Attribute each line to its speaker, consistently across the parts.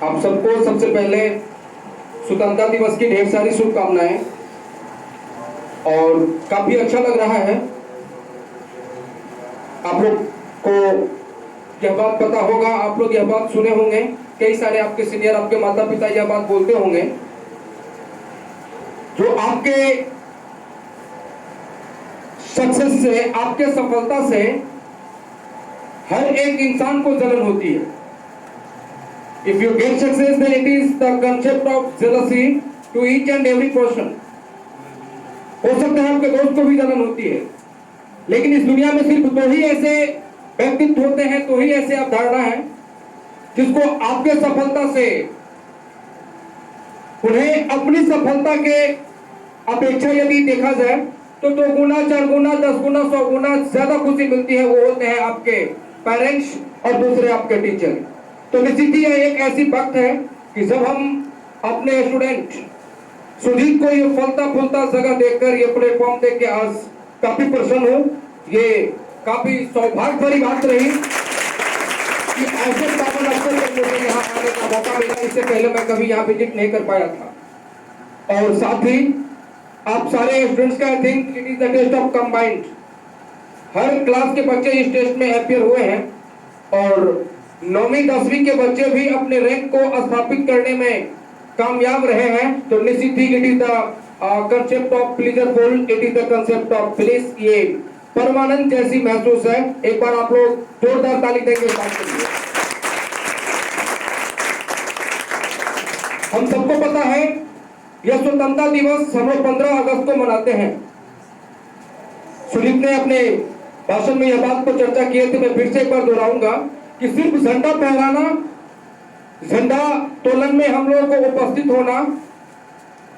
Speaker 1: आप सबको सबसे पहले स्वतंत्रता दिवस की ढेर सारी शुभकामनाएं। और काफी अच्छा लग रहा है। आप लोग को यह बात पता होगा, आप लोग यह बात सुने होंगे, कई सारे आपके सीनियर, आपके माता पिता यह बात बोलते होंगे, जो आपके सक्सेस से, आपके सफलता से हर एक इंसान को जलन होती है। If you get success, then it is the concept of jealousy to each and every person. हो सकता है आपके दोस्त को भी जलन होती है, लेकिन इस दुनिया में सिर्फ दो ही ऐसे व्यक्तित्व होते हैं, दो ही ऐसे अवधारणा है जिसको आपके सफलता से उन्हें अपनी सफलता के अपेक्षा यदि देखा जाए तो 2 गुना, 4 गुना, 10 गुना, 100 गुना ज्यादा खुशी मिलती है। वो होते हैं आपके पेरेंट्स और दूसरे आपके टीचर। तो निश्चित ही यह एक ऐसी वक्त है कि जब हम अपने स्टूडेंट सुजीत को ये फलता फूलता जगह देखकर, ये प्लेटफॉर्म देख के आज काफी प्रसन्न हूं। ये काफी सौभाग्य भरी बात रही कि ऐसे पावन अवसर पर मुझे यहाँ आने का मौका मिला। इससे पहले मैं कभी यहाँ विजिट नहीं कर पाया था। और साथ ही आप सारे स्टूडेंट्स का, I think it is the test of combined. हर क्लास के बच्चे इस टेस्ट में अपियर हुए हैं और 9वीं 10वीं के बच्चे भी अपने रैंक को स्थापित करने में कामयाब रहे हैं। तो निश्चित ही it is the concept of pleasureful, it is the concept of bliss. ये परमानंद जैसी महसूस है। एक बार आप लोग जोरदार ताली देंगे इस बात के लिए। हम सबको पता है यह स्वतंत्रता दिवस हम लोग 15 अगस्त को मनाते हैं। सुजीत ने अपने भाषण में यह बात को चर्चा की है, तो मैं फिर से एक बार दोहराऊंगा कि सिर्फ झंडा फहराना, झंडा तोलन में हम लोगों को उपस्थित होना,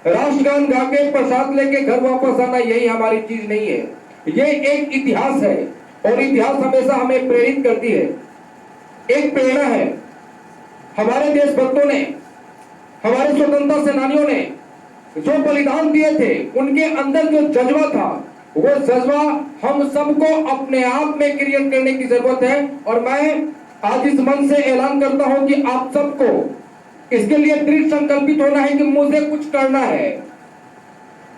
Speaker 1: राष्ट्रगान गा के प्रसाद लेके घर वापस आना, यही हमारी चीज नहीं है। ये एक इतिहास है और इतिहास हमेशा हमें प्रेरित करती है। एक प्रेरणा है। हमारे देशभक्तों ने, हमारे स्वतंत्रता सेनानियों ने जो बलिदान दिए थे, उनके अंदर जो जज्बा था, वो जज्बा हम सबको अपने आप में क्रिएट करने की जरूरत है। और मैं आज इस मंच से ऐलान करता हूं कि आप सबको इसके लिए दृढ़ संकल्पित होना है कि मुझे कुछ करना है।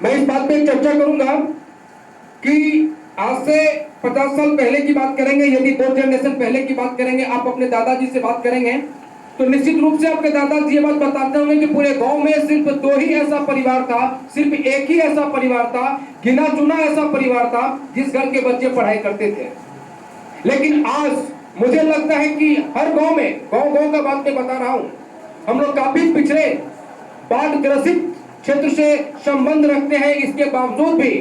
Speaker 1: मैं इस बात पे चर्चा करूंगा कि आज से 50 साल पहले की बात करेंगे, यदि 2 जनरेशन पहले की बात करेंगे, आप अपने दादाजी से बात करेंगे तो निश्चित रूप से आपके दादाजी ये बात बताते होंगे कि पूरे गांव में सिर्फ 2 ही ऐसा परिवार था, सिर्फ एक ही ऐसा परिवार था, गिना चुना ऐसा परिवार था जिस घर के बच्चे पढ़ाई करते थे। लेकिन आज मुझे लगता है कि हर गांव में, गांव का बात मैं बता रहा हूं, हम लोग काफी पिछड़े, बाढ़ ग्रसित क्षेत्र से संबंध रखते हैं। इसके बावजूद भी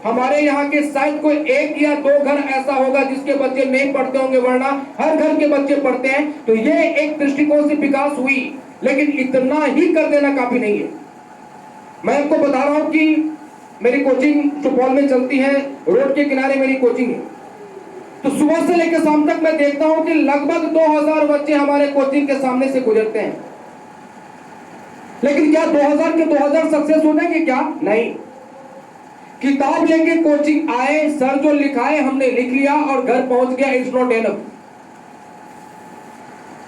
Speaker 1: हमारे यहाँ के शायद कोई 1 या 2 घर ऐसा होगा जिसके बच्चे नहीं पढ़ते होंगे, वरना हर घर के बच्चे पढ़ते हैं। तो ये एक दृष्टिकोण से विकास हुई, लेकिन इतना ही कर देना काफी नहीं है। मैं आपको बता रहा हूं कि मेरी कोचिंग सुपौल में चलती है, रोड के किनारे मेरी कोचिंग है। तो सुबह से लेकर शाम तक मैं देखता हूं कि लगभग 2000 बच्चे हमारे कोचिंग के सामने से गुजरते हैं। लेकिन क्या 2000 के 2000 सक्सेस हो जाएंगे? क्या नहीं। किताब लेके कोचिंग आए, सर जो लिखाए हमने लिख लिया और घर पहुंच गया, इट्स नॉट एनफ।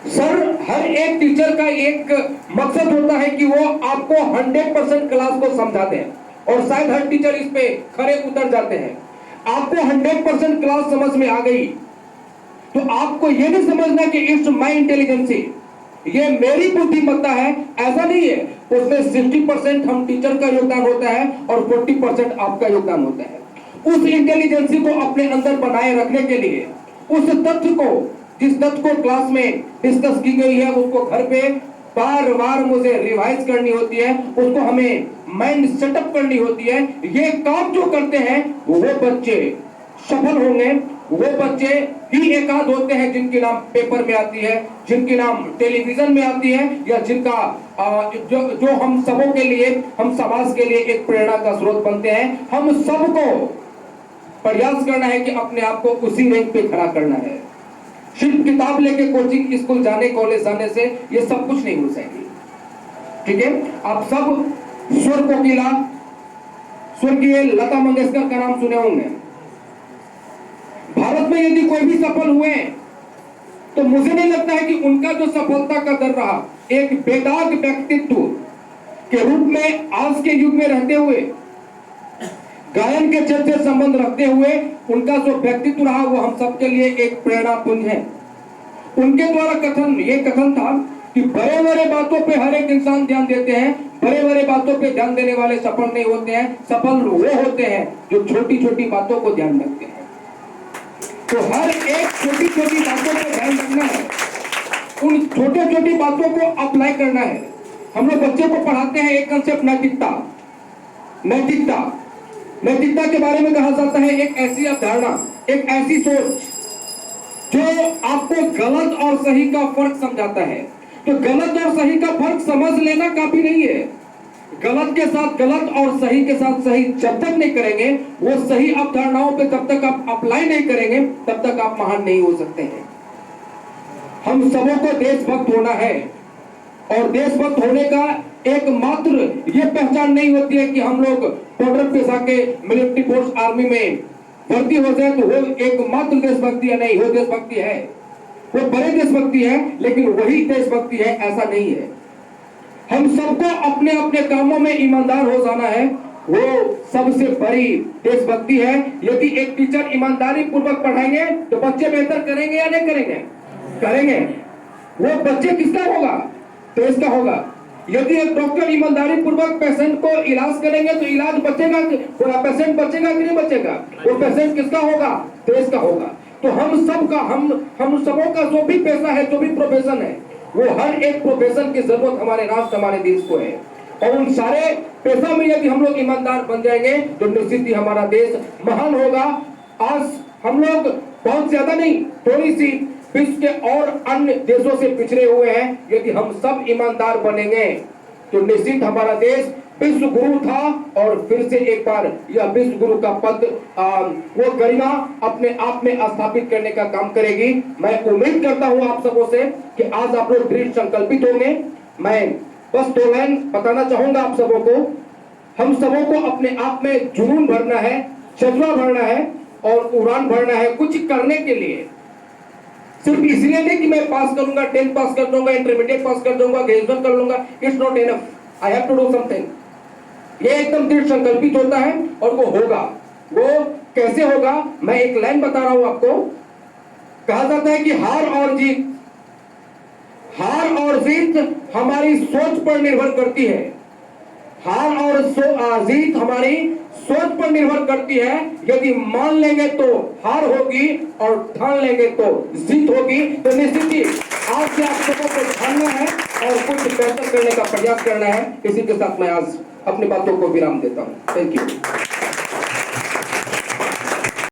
Speaker 1: सर, हर एक टीचर का एक मकसद होता है कि वो आपको 100% क्लास को समझा दें, और शायद हर टीचर इस पे खरे उतर जाते हैं। आपको 100% क्लास समझ में आ गई तो आपको ये नहीं समझना कि इट्स माई इंटेलिजेंसी, ये मेरी बुद्धिमत्ता है, ऐसा नहीं है। उसमें 60% हम टीचर का योगदान होता है और 40% आपका योगदान होता है। उस इंटेलिजेंसी को अपने अंदर बनाए रखने के लिए, उस तथ्य को, जिस तथ्य को क्लास में डिस्कस की गई है, उसको घर पे बार बार मुझे रिवाइज करनी होती है, उसको हमें माइंड सेटअप करनी होती है। ये काम जो करते हैं वो बच्चे सफल होंगे। वो बच्चे ही एकाध होते हैं जिनकी नाम पेपर में आती है, जिनकी नाम टेलीविजन में आती है, या जिनका जो हम सबों के लिए, हम समाज के लिए एक प्रेरणा का स्रोत बनते हैं। हम सबको प्रयास करना है कि अपने आप को उसी रैंक पे खड़ा करना है। सिर्फ किताब लेके कोचिंग स्कूल जाने, कॉलेज जाने से ये सब कुछ नहीं हो जाएगी। ठीक है, आप सब स्वर कोकिला, स्वर्गीय लता मंगेशकर का नाम सुने होंगे। भारत में यदि कोई भी सफल हुए तो मुझे नहीं लगता है कि उनका जो सफलता का दर रहा, एक बेदाग व्यक्तित्व के रूप में आज के युग में रहते हुए, गायन के क्षेत्र से संबंध रखते हुए उनका जो व्यक्तित्व रहा वो हम सबके लिए एक प्रेरणापुंज है। उनके द्वारा ये कथन था कि बड़े बड़े बातों पे हर एक इंसान ध्यान देते हैं, बड़े बड़े बातों पे ध्यान देने वाले सफल नहीं होते हैं, सफल वो होते हैं जो छोटी छोटी बातों को ध्यान रखते हैं। तो हर एक छोटी छोटी बातों पे ध्यान रखना है, उन छोटे छोटी बातों को अप्लाई करना है। हम लोग बच्चे को पढ़ाते हैं एक कंसेप्ट नैतिकता। नैतिकता के बारे में कहा जाता है एक ऐसी अवधारणा, एक ऐसी सोच जो आपको गलत और सही का फर्क समझाता है। तो गलत और सही का फर्क समझ लेना काफी नहीं है। गलत के साथ गलत और सही के साथ सही जब तक नहीं करेंगे, वो सही अवधारणाओं पे जब तक आप अप्लाई नहीं करेंगे, तब तक आप महान नहीं हो सकते हैं। हम सबों को देशभक्त होना है, और देशभक्त होने का एकमात्र ये पहचान नहीं होती है कि हम लोग बॉर्डर पे जाके मिलिट्री फोर्स आर्मी में भर्ती हो जाए तो वो एकमात्र देशभक्ति है। नहीं, वो देशभक्ति है, वो बड़े देशभक्ति है, लेकिन वही देशभक्ति है ऐसा नहीं है। हम सबको अपने अपने कामों में ईमानदार हो जाना है, वो सबसे बड़ी देशभक्ति है। यदि एक टीचर ईमानदारी पूर्वक पढ़ाएंगे तो बच्चे बेहतर करेंगे या नहीं करेंगे? करेंगे। वो बच्चे किसका होगा? देश का होगा। यदि एक डॉक्टर ईमानदारी पूर्वक पेशेंट को इलाज करेंगे तो इलाज बचेगा, पेशेंट बचेगा कि नहीं बचेगा? वो पेशेंट किसका होगा? देश का होगा। तो हम सबों का जो भी पेशा है, जो भी प्रोफेशन है, वो हर एक प्रोफेशन की जरूरत हमारे राष्ट्र, हमारे देश को है। और उन सारे पेशा में यदि हम लोग ईमानदार बन जाएंगे तो निश्चित ही हमारा देश महान होगा। आज हम लोग बहुत ज्यादा नहीं, थोड़ी सी विश्व के और अन्य देशों से पिछड़े हुए हैं। यदि हम सब ईमानदार बनेंगे तो निश्चित हमारा देश विश्व गुरु था और फिर से एक बार यह विश्व गुरु का पद, वो गरिमा अपने आप में स्थापित करने का काम करेगी। मैं उम्मीद करता हूं आप सबों से कि आज आप लोग दृढ़ संकल्पित होंगे। मैं बस 2 लाइन बताना चाहूंगा आप सबों को। हम सबों को अपने आप में जुनून भरना है, जज्बा भरना है और उड़ान भरना है कुछ करने के लिए। सिर्फ इसलिए नहीं कि मैं पास करूंगा, 10th पास कर दूंगा, इंटरमीडिएट पास कर दूंगा, ग्रेजुएशन कर लूंगा, it's not enough, I have to do something. ये एकदम दृढ़ संकल्पित होता है और वो होगा। वो कैसे होगा? मैं एक लाइन बता रहा हूं आपको। कहा जाता है कि हार और जीत हमारी सोच पर निर्भर करती है। हार और जीत हमारी सोच पर निर्भर करती है। यदि मान लेंगे तो हार होगी और ठान लेंगे तो जीत होगी। तो निश्चित ही आज से आप सबों को ठानना है और कुछ बेहतर करने का प्रयास करना है। इसी के साथ मैं आज अपनी बातों को विराम देता हूं। Thank you.